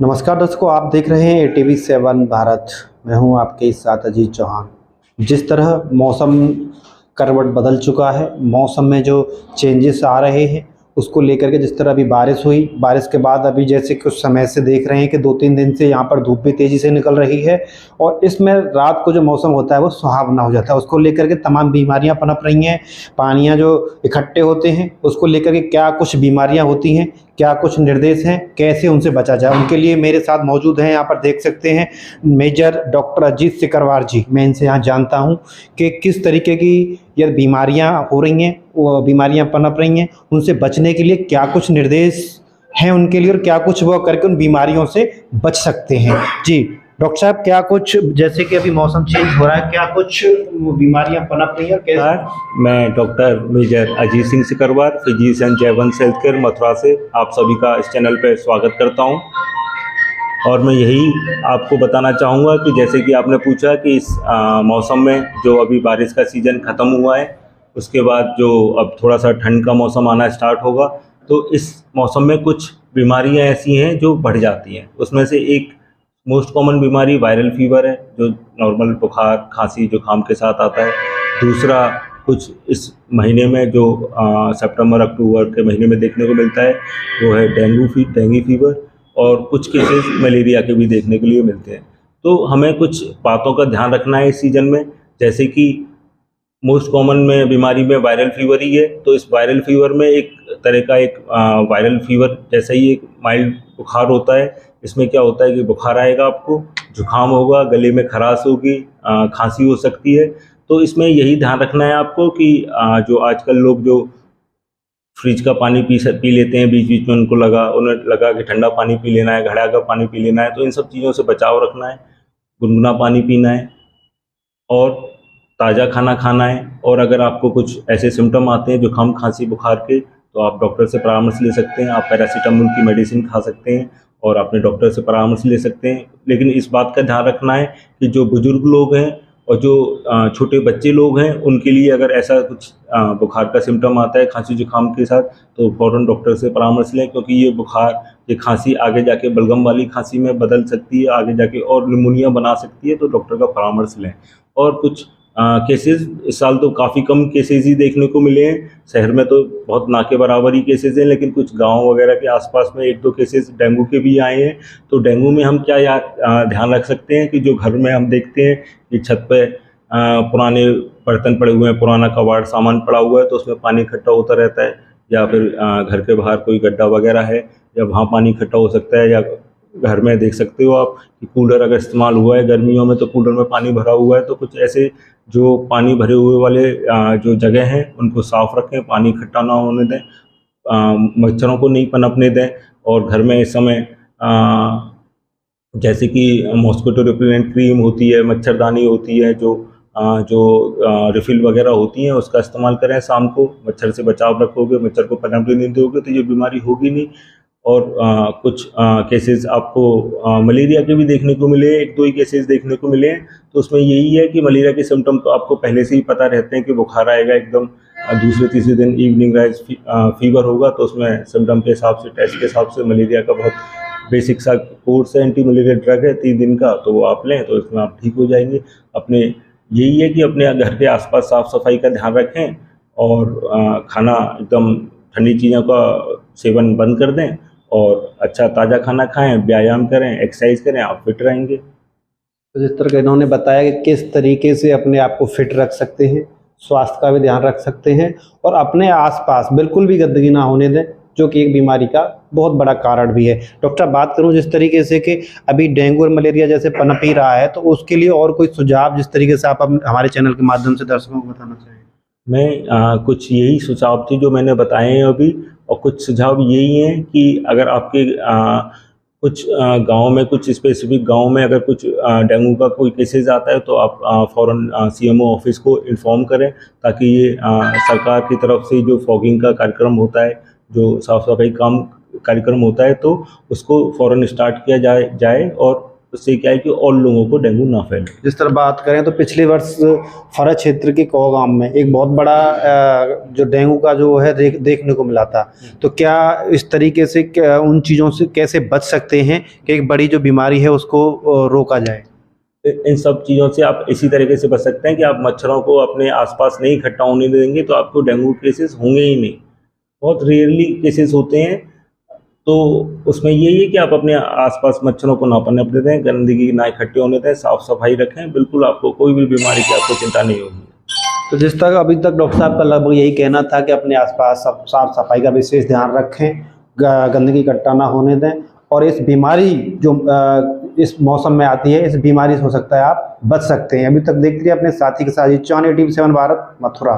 नमस्कार दर्शकों, आप देख रहे हैं ATV 7 भारत। मैं हूं आपके साथ अजीत चौहान। जिस तरह मौसम करवट बदल चुका है, मौसम में जो चेंजेस आ रहे हैं उसको लेकर के, जिस तरह अभी बारिश हुई, बारिश के बाद अभी जैसे कुछ समय से देख रहे हैं कि 2-3 दिन से यहाँ पर धूप भी तेज़ी से निकल रही है और इसमें रात को जो मौसम होता है वो सुहावना हो जाता है। उसको लेकर के तमाम बीमारियाँ पनप रही हैं। पानियाँ जो इकट्ठे होते हैं उसको लेकर के क्या कुछ बीमारियाँ होती हैं, क्या कुछ निर्देश हैं, कैसे उनसे बचा जाए, उनके लिए मेरे साथ मौजूद हैं, यहाँ पर देख सकते हैं, मेजर डॉक्टर अजीत सिकरवार जी। मैं इनसे यहाँ जानता हूँ कि किस तरीके की ये बीमारियाँ हो रही हैं, वो बीमारियाँ पनप रही हैं, उनसे बचने के लिए क्या कुछ निर्देश हैं उनके लिए और क्या कुछ वो करके उन बीमारियों से बच सकते हैं। जी डॉक्टर साहब, क्या कुछ, जैसे कि अभी मौसम चेंज हो रहा है, क्या कुछ बीमारियाँ पनप रही हैं और कैसे? मैं doctor major Ajit Singh Sikarwar, physician Jaivansh health care Mathura से आप सभी का इस चैनल पर स्वागत करता हूं। और मैं यही आपको बताना चाहूँगा कि जैसे कि आपने पूछा कि इस मौसम में जो अभी बारिश का सीज़न ख़त्म हुआ है, उसके बाद जो अब थोड़ा सा ठंड का मौसम आना स्टार्ट होगा, तो इस मौसम में कुछ बीमारियां ऐसी हैं जो बढ़ जाती हैं। उसमें से एक मोस्ट कॉमन बीमारी वायरल फीवर है, जो नॉर्मल बुखार खांसी जुकाम के साथ आता है। दूसरा, कुछ इस महीने में जो सितंबर अक्टूबर के महीने में देखने को मिलता है, वो है डेंगू फीवर, और कुछ केसेस मलेरिया के भी देखने के लिए मिलते हैं। तो हमें कुछ बातों का ध्यान रखना है इस सीज़न में। जैसे कि मोस्ट कॉमन में बीमारी में वायरल फीवर ही है, तो इस वायरल फीवर में एक तरह का एक वायरल फीवर जैसा ही एक माइल्ड बुखार होता है। इसमें क्या होता है कि बुखार आएगा, आपको जुकाम होगा, गले में खराश होगी, खांसी हो सकती है। तो इसमें यही ध्यान रखना है आपको कि जो आजकल लोग जो फ्रिज का पानी पी लेते हैं, बीच बीच में उन्हें लगा कि ठंडा पानी पी लेना है, घड़ा का पानी पी लेना है, तो इन सब चीज़ों से बचाव रखना है। गुनगुना पानी पीना है और ताज़ा खाना खाना है। और अगर आपको कुछ ऐसे सिम्टम आते हैं जुकाम खांसी बुखार के, तो आप डॉक्टर से परामर्श ले सकते हैं। आप पैरासीटामोल की मेडिसिन खा सकते हैं और अपने डॉक्टर से परामर्श ले सकते हैं। लेकिन इस बात का ध्यान रखना है कि जो बुजुर्ग लोग हैं और जो छोटे बच्चे लोग हैं, उनके लिए अगर ऐसा कुछ बुखार का सिम्टम आता है खांसी जुकाम के साथ, तो फ़ौरन डॉक्टर से परामर्श लें, क्योंकि ये बुखार, ये खांसी आगे जाके बलगम वाली खांसी में बदल सकती है, आगे जाके और निमोनिया बना सकती है। तो डॉक्टर का परामर्श लें। और कुछ केसेस इस साल तो काफ़ी कम केसेस ही देखने को मिले हैं। शहर में तो बहुत ना के बराबर ही केसेस हैं, लेकिन कुछ गांव वगैरह के आसपास में 1-2 केसेस डेंगू के भी आए हैं। तो डेंगू में हम क्या ध्यान रख सकते हैं कि जो घर में हम देखते हैं कि छत पे पुराने बर्तन पड़े हुए हैं, पुराना कबाड़ सामान पड़ा हुआ है, तो उसमें पानी इकट्ठा होता रहता है, या फिर घर के बाहर कोई गड्ढा वगैरह है, या वहाँ पानी इकट्ठा हो सकता है। या घर में देख सकते हो आप कि कूलर अगर इस्तेमाल हुआ है गर्मियों में, तो कूलर में पानी भरा हुआ है, तो कुछ ऐसे जो पानी भरे हुए वाले जो जगह हैं उनको साफ़ रखें, पानी इकट्ठा ना होने दें, मच्छरों को नहीं पनपने दें। और घर में इस समय जैसे कि मॉस्किटो रिपेलेंट क्रीम होती है, मच्छरदानी होती है, जो रिफ़िल वगैरह होती हैं, उसका इस्तेमाल करें। शाम को मच्छर से बचाव रखोगे, मच्छर को पनपने नहीं दोगे, तो ये बीमारी होगी नहीं। और कुछ केसेस आपको मलेरिया के भी देखने को मिले, 1-2 ही केसेस देखने को मिले हैं। तो उसमें यही है कि मलेरिया के सिम्टम तो आपको पहले से ही पता रहते हैं कि बुखार आएगा एकदम, दूसरे-तीसरे दिन इवनिंग राइज फीवर होगा, तो उसमें सिम्टम के हिसाब से, टेस्ट के हिसाब से मलेरिया का बहुत बेसिक सा कोर्स है, एंटी मलेरिया ड्रग है 3 दिन का, तो वो आप लें तो इसमें आप ठीक हो जाएंगे। अपने यही है कि अपने घर के आसपास साफ़ सफाई का ध्यान रखें और खाना एकदम ठंडी चीज़ों का सेवन बंद कर दें और अच्छा ताज़ा खाना खाएं, व्यायाम करें, एक्सरसाइज करें, आप फिट रहेंगे। तो जिस तरह का इन्होंने बताया कि किस तरीके से अपने आप को फिट रख सकते हैं, स्वास्थ्य का भी ध्यान रख सकते हैं और अपने आसपास बिल्कुल भी गंदगी ना होने दें, जो कि एक बीमारी का बहुत बड़ा कारण भी है। डॉक्टर, बात करूं जिस तरीके से कि अभी डेंगू और मलेरिया जैसे पनप ही रहा है, तो उसके लिए और कोई सुझाव जिस तरीके से आप हमारे चैनल के माध्यम से दर्शकों को बताना चाहें? मैं कुछ यही सुझाव थे जो मैंने बताए हैं अभी, और कुछ सुझाव यही हैं कि अगर आपके कुछ गाँव में, कुछ स्पेसिफिक गाँव में अगर कुछ डेंगू का कोई केसेस आता है, तो आप फ़ौरन सीएमओ ऑफिस को इन्फॉर्म करें, ताकि ये सरकार की तरफ से जो फॉगिंग का कार्यक्रम होता है, जो साफ़ सफाई काम कार्यक्रम होता है, तो उसको फ़ौरन स्टार्ट किया जाए और उससे क्या है कि और लोगों को डेंगू ना फैले। जिस तरह बात करें तो पिछले वर्ष फरज क्षेत्र के कोगाम में एक बहुत बड़ा जो डेंगू का जो है देखने को मिला था। तो क्या इस तरीके से उन चीज़ों से कैसे बच सकते हैं कि एक बड़ी जो बीमारी है उसको रोका जाए? इन सब चीज़ों से आप इसी तरीके से बच सकते हैं कि आप मच्छरों को अपने आसपास नहीं इकट्ठा होने देंगे तो आपको डेंगू केसेस होंगे ही नहीं। बहुत रेयरली केसेस होते हैं, तो उसमें यही है कि आप अपने आसपास मच्छरों को ना पनपने दें, गंदगी ना इकट्ठी होने दें, साफ़ सफाई रखें, बिल्कुल आपको कोई भी बीमारी की आपको चिंता नहीं होगी। तो जिस तक अभी तक डॉक्टर साहब का लगभग यही कहना था कि अपने आसपास सब साफ सफाई का विशेष ध्यान रखें, गंदगी इकट्ठा ना होने दें, और इस बीमारी जो इस मौसम में आती है, इस बीमारी से हो सकता है आप बच सकते हैं। अभी तक देखते रहिए अपने साथी के साथ, ATV7 भारत, मथुरा।